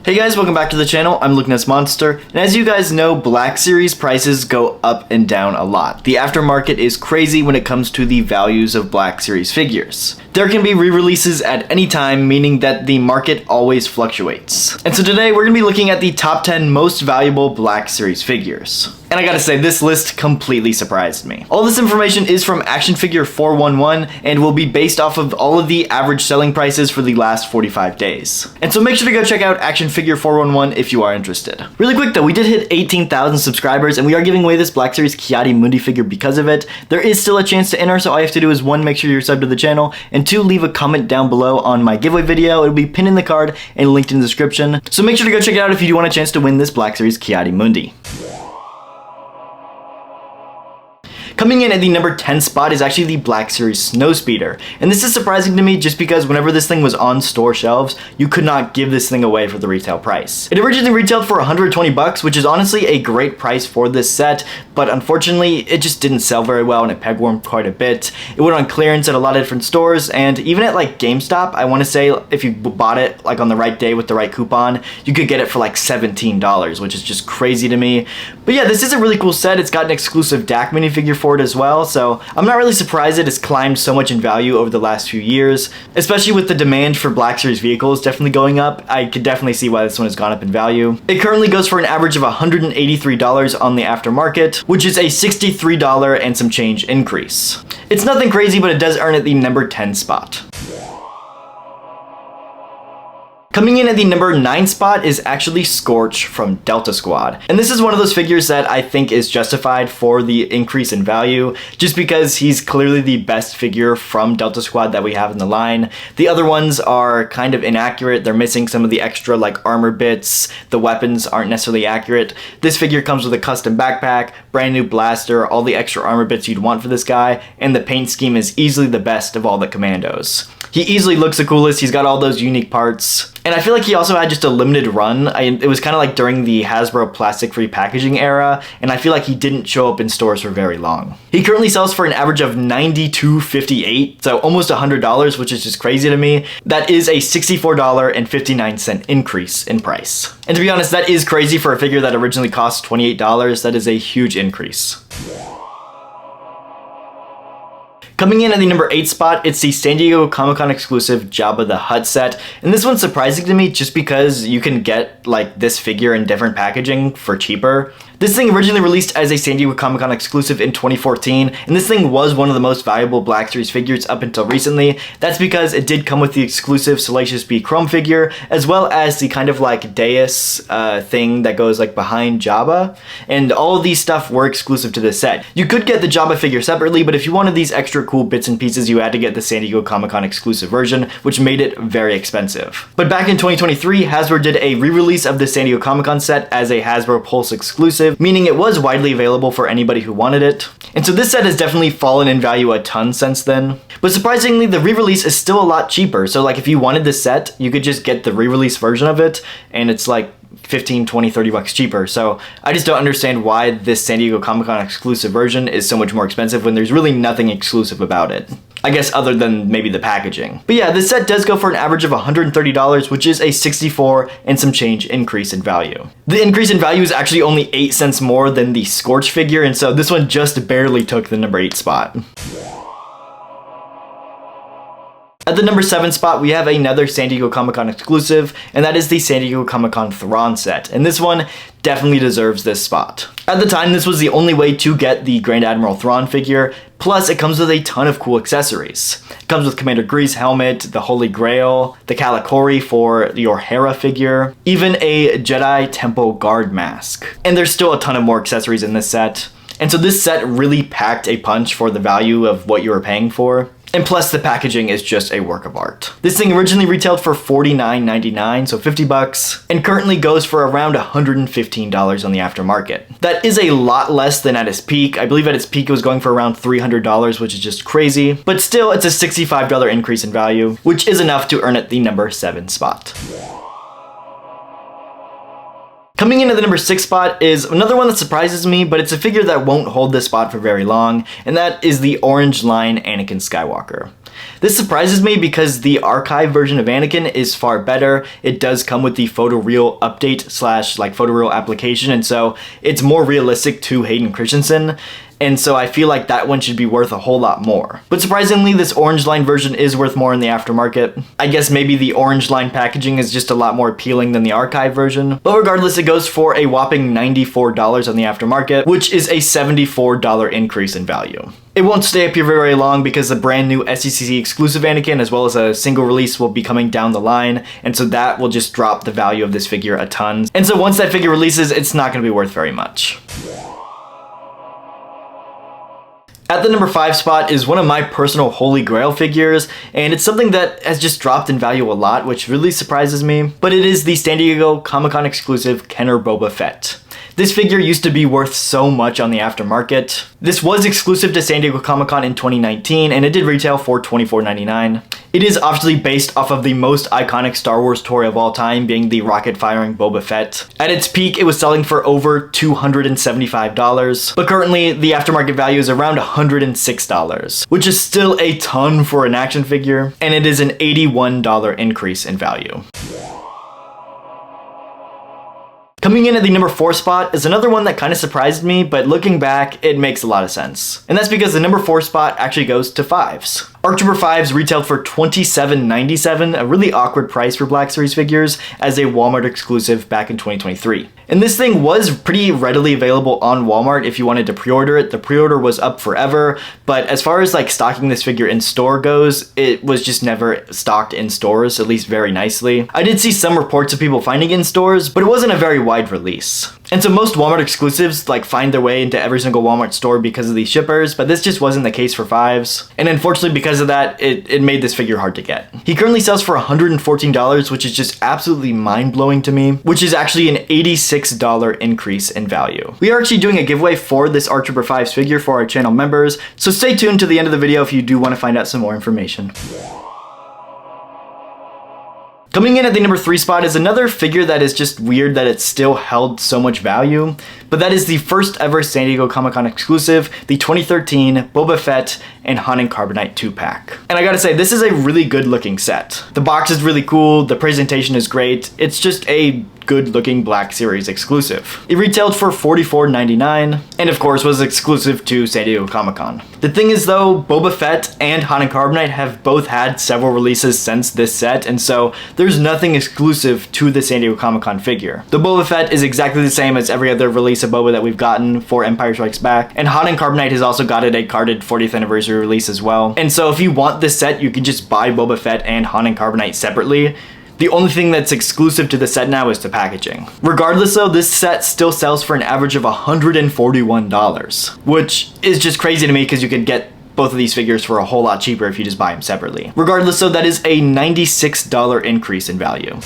Hey guys, welcome back to the channel. I'm Lukenessmonster, and as you guys know, BlackSeries prices go up and down a lot. The aftermarket is crazy when it comes to the values of BlackSeries figures. There can be re-releases at any time, meaning that the market always fluctuates. And so today we're going to be looking at the top 10 most valuable BlackSeries figures. And I gotta say, this list completely surprised me. All this information is from Action Figure 411 and will be based off of all of the average selling prices for the last 45 days. And so make sure to go check out Action Figure 411 if you are interested. Really quick though, we did hit 18,000 subscribers and we are giving away this BlackSeries Ki-Adi-Mundi figure because of it. There is still a chance to enter, so all you have to do is 1, make sure you're subbed to the channel, and 2, leave a comment down below on my giveaway video. It'll be pinned in the card and linked in the description. So make sure to go check it out if you do want a chance to win this BlackSeries Ki-Adi-Mundi. Coming in at the number 10 spot is actually the BlackSeries Snowspeeder. And this is surprising to me just because whenever this thing was on store shelves, you could not give this thing away for the retail price. It originally retailed for 120 bucks, which is honestly a great price for this set, but unfortunately it just didn't sell very well and it peg warmed quite a bit. It went on clearance at a lot of different stores, and even at like GameStop, I want to say if you bought it like on the right day with the right coupon, you could get it for like $17, which is just crazy to me. But yeah, this is a really cool set. It's got an exclusive DAC minifigure for it as well, so I'm not really surprised it has climbed so much in value over the last few years, especially with the demand for BlackSeries vehicles definitely going up. I could definitely see why this one has gone up in value. It currently goes for an average of $183 on the aftermarket, which is a $63 and some change increase. It's nothing crazy, but it does earn it the number 10 spot. Coming in at the number 9 spot is actually Scorch from Delta Squad. And this is one of those figures that I think is justified for the increase in value, just because he's clearly the best figure from Delta Squad that we have in the line. The other ones are kind of inaccurate. They're missing some of the extra like armor bits. The weapons aren't necessarily accurate. This figure comes with a custom backpack, brand new blaster, all the extra armor bits you'd want for this guy, and the paint scheme is easily the best of all the commandos. He easily looks the coolest. He's got all those unique parts. And I feel like he also had just a limited run. It was kind of like during the Hasbro plastic-free packaging era, and I feel like he didn't show up in stores for very long. He currently sells for an average of $92.58, so almost $100, which is just crazy to me. That is a $64.59 increase in price. And to be honest, that is crazy for a figure that originally cost $28. That is a huge increase. Coming in at the number 8 spot, it's the San Diego Comic-Con exclusive Jabba the Hutt set. And this one's surprising to me just because you can get like this figure in different packaging for cheaper. This thing originally released as a San Diego Comic-Con exclusive in 2014, and this thing was one of the most valuable BlackSeries figures up until recently. That's because it did come with the exclusive Salacious B Chrome figure, as well as the kind of like dais thing that goes like behind Jabba, and all of these stuff were exclusive to this set. You could get the Jabba figure separately, but if you wanted these extra cool bits and pieces, you had to get the San Diego Comic-Con exclusive version, which made it very expensive. But back in 2023, Hasbro did a re-release of the San Diego Comic-Con set as a Hasbro Pulse exclusive, meaning it was widely available for anybody who wanted it. And so this set has definitely fallen in value a ton since then. But surprisingly, the re-release is still a lot cheaper. So like if you wanted this set, you could just get the re-release version of it, and it's like 15, 20, 30 bucks cheaper. So I just don't understand why this San Diego Comic-Con exclusive version is so much more expensive when there's really nothing exclusive about it. I guess other than maybe the packaging. But yeah, this set does go for an average of $130, which is a 64 and some change increase in value. The increase in value is actually only 8 cents more than the Scorch figure, and so this one just barely took the number 8 spot. At the number 7 spot, we have another San Diego Comic-Con exclusive, and that is the San Diego Comic-Con Thrawn set. And this one definitely deserves this spot. At the time, this was the only way to get the Grand Admiral Thrawn figure, plus it comes with a ton of cool accessories. It comes with Commander Gree's helmet, the Holy Grail, the Kalikori for your Hera figure, even a Jedi Temple Guard mask. And there's still a ton of more accessories in this set. And so this set really packed a punch for the value of what you were paying for. And plus the packaging is just a work of art. This thing originally retailed for $49.99, so 50 bucks, and currently goes for around $115 on the aftermarket. That is a lot less than at its peak. I believe at its peak it was going for around $300, which is just crazy, but still it's a $65 increase in value, which is enough to earn it the number 7 spot. Coming in at the number 6 spot is another one that surprises me, but it's a figure that won't hold this spot for very long, and that is the Orange Line Anakin Skywalker. This surprises me because the archive version of Anakin is far better. It does come with the photoreal update slash like photoreal application, and so it's more realistic to Hayden Christensen. And so I feel like that one should be worth a whole lot more. But surprisingly, this orange line version is worth more in the aftermarket. I guess maybe the orange line packaging is just a lot more appealing than the archive version. But regardless, it goes for a whopping $94 on the aftermarket, which is a $74 increase in value. It won't stay up here very long because the brand new SECC exclusive Anakin as well as a single release will be coming down the line, and so that will just drop the value of this figure a ton. And so once that figure releases, it's not going to be worth very much. At the number 5 spot is one of my personal holy grail figures, and it's something that has just dropped in value a lot, which really surprises me, but it is the San Diego Comic-Con exclusive Kenner Boba Fett. This figure used to be worth so much on the aftermarket. This was exclusive to San Diego Comic-Con in 2019, and it did retail for $24.99. It is obviously based off of the most iconic Star Wars toy of all time, being the rocket-firing Boba Fett. At its peak, it was selling for over $275, but currently the aftermarket value is around $106, which is still a ton for an action figure, and it is an $81 increase in value. Coming in at the number 4 spot is another one that kind of surprised me, but looking back, it makes a lot of sense. And that's because the number 4 spot actually goes to 5s. ARC Trooper 5s retailed for $27.97, a really awkward price for BlackSeries figures, as a Walmart exclusive back in 2023. And this thing was pretty readily available on Walmart if you wanted to pre-order it. The pre-order was up forever, but as far as like stocking this figure in store goes, it was just never stocked in stores, at least very nicely. I did see some reports of people finding it in stores, but it wasn't a very wide release. And so most Walmart exclusives like find their way into every single Walmart store because of these shippers, but this just wasn't the case for 5s. And unfortunately because of that, it made this figure hard to get. He currently sells for $114, which is just absolutely mind-blowing to me, which is actually an $86 increase in value. We are actually doing a giveaway for this ARC Trooper 5s figure for our channel members, so stay tuned to the end of the video if you do want to find out some more information. Coming in at the number 3 spot is another figure that is just weird that it still held so much value, but that is the first ever San Diego Comic-Con exclusive, the 2013 Boba Fett and Han and Carbonite 2-pack. And I gotta say, this is a really good looking set. The box is really cool, the presentation is great, it's just a good looking BlackSeries exclusive. It retailed for $44.99, and of course was exclusive to San Diego Comic-Con. The thing is though, Boba Fett and Han and Carbonite have both had several releases since this set, and so there's nothing exclusive to the San Diego Comic-Con figure. The Boba Fett is exactly the same as every other release of Boba that we've gotten for Empire Strikes Back, and Han and Carbonite has also got a carded 40th anniversary release as well. And so if you want this set, you can just buy Boba Fett and Han and Carbonite separately. The only thing that's exclusive to the set now is the packaging. Regardless though, this set still sells for an average of $141, which is just crazy to me because you could get both of these figures for a whole lot cheaper if you just buy them separately. Regardless though, that is a $96 increase in value.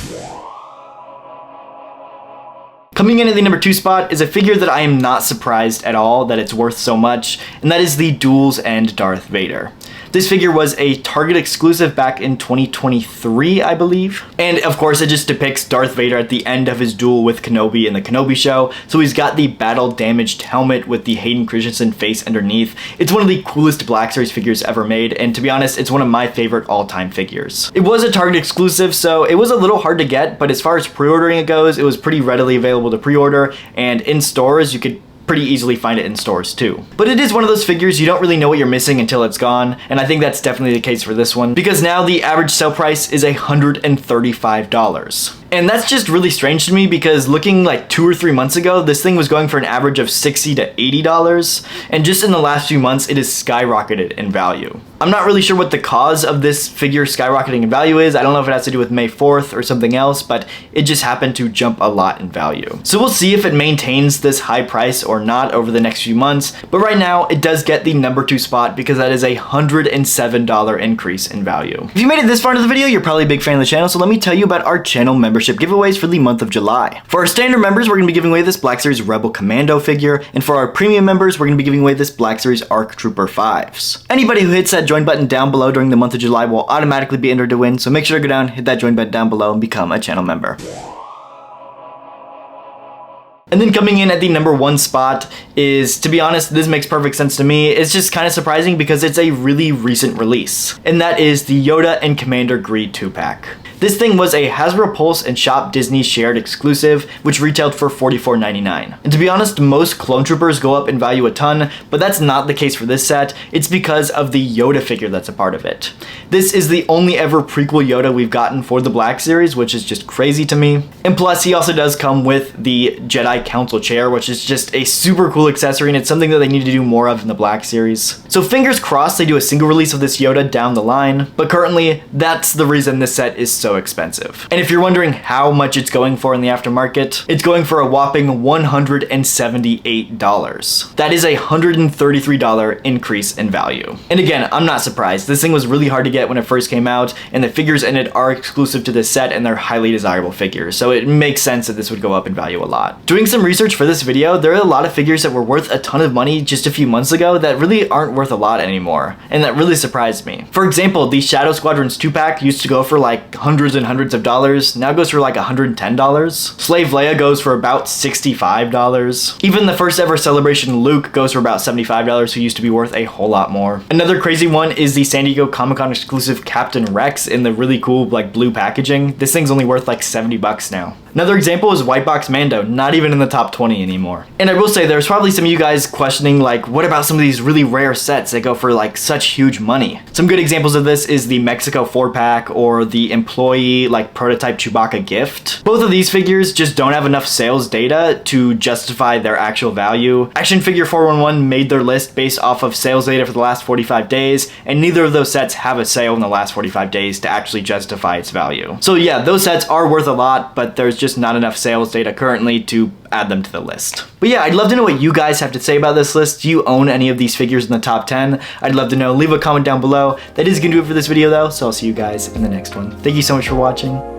Coming in at the number 2 spot is a figure that I am not surprised at all that it's worth so much, and that is the Duels End Darth Vader. This figure was a Target exclusive back in 2023, I believe. And of course, it just depicts Darth Vader at the end of his duel with Kenobi in the Kenobi show. So he's got the battle damaged helmet with the Hayden Christensen face underneath. It's one of the coolest BlackSeries figures ever made, and to be honest, it's one of my favorite all-time figures. It was a Target exclusive, so it was a little hard to get, but as far as pre-ordering it goes, it was pretty readily available to pre-order, and in stores, you could pretty easily find it in stores too. But it is one of those figures you don't really know what you're missing until it's gone, and I think that's definitely the case for this one, because now the average sale price is $135. And that's just really strange to me because looking like 2 or 3 months ago, this thing was going for an average of $60 to $80, and just in the last few months, it has skyrocketed in value. I'm not really sure what the cause of this figure skyrocketing in value is. I don't know if it has to do with May 4th or something else, but it just happened to jump a lot in value. So we'll see if it maintains this high price or not over the next few months, but right now it does get the number 2 spot because that is a $107 increase in value. If you made it this far into the video, you're probably a big fan of the channel, so let me tell you about our channel membership giveaways for the month of July. For our standard members, we're going to be giving away this BlackSeries Rebel Commando figure, and for our premium members, we're going to be giving away this BlackSeries ARC Trooper 5s. Anybody who hits that join button down below during the month of July will automatically be entered to win, so make sure to go down, hit that join button down below, and become a channel member. And then coming in at the number 1 spot is, to be honest, this makes perfect sense to me. It's just kind of surprising because it's a really recent release. And that is the Yoda and Commander Greed 2-pack. This thing was a Hasbro Pulse and Shop Disney shared exclusive, which retailed for $44.99. And to be honest, most clone troopers go up in value a ton, but that's not the case for this set. It's because of the Yoda figure that's a part of it. This is the only ever prequel Yoda we've gotten for the Black Series, which is just crazy to me. And plus, he also does come with the Jedi Council chair, which is just a super cool accessory, and it's something that they need to do more of in the Black Series. So fingers crossed they do a single release of this Yoda down the line, but currently, that's the reason this set is so expensive. And if you're wondering how much it's going for in the aftermarket, it's going for a whopping $178. That is a $133 increase in value. And again, I'm not surprised. This thing was really hard to get when it first came out, and the figures in it are exclusive to this set and they're highly desirable figures, so it makes sense that this would go up in value a lot. Doing some research for this video, there are a lot of figures that were worth a ton of money just a few months ago that really aren't worth a lot anymore, and that really surprised me. For example, the Shadow Squadrons 2-pack used to go for like hundreds and hundreds of dollars, now goes for like $110. Slave Leia goes for about $65. Even the first ever Celebration Luke goes for about $75, who used to be worth a whole lot more. Another crazy one is the San Diego Comic-Con exclusive Captain Rex in the really cool like blue packaging. This thing's only worth like $70 now. Another example is White Box Mando, not even in the top 20 anymore. And I will say there's probably some of you guys questioning like, what about some of these really rare sets that go for like such huge money? Some good examples of this is the Mexico 4-pack or the employee like prototype Chewbacca gift. Both of these figures just don't have enough sales data to justify their actual value. Action Figure 411 made their list based off of sales data for the last 45 days, and neither of those sets have a sale in the last 45 days to actually justify its value. So yeah, those sets are worth a lot, but there's just not enough sales data currently to add them to the list. But yeah, I'd love to know what you guys have to say about this list. Do you own any of these figures in the top 10? I'd love to know. Leave a comment down below. That is gonna do it for this video though, so I'll see you guys in the next one. Thank you so much for watching.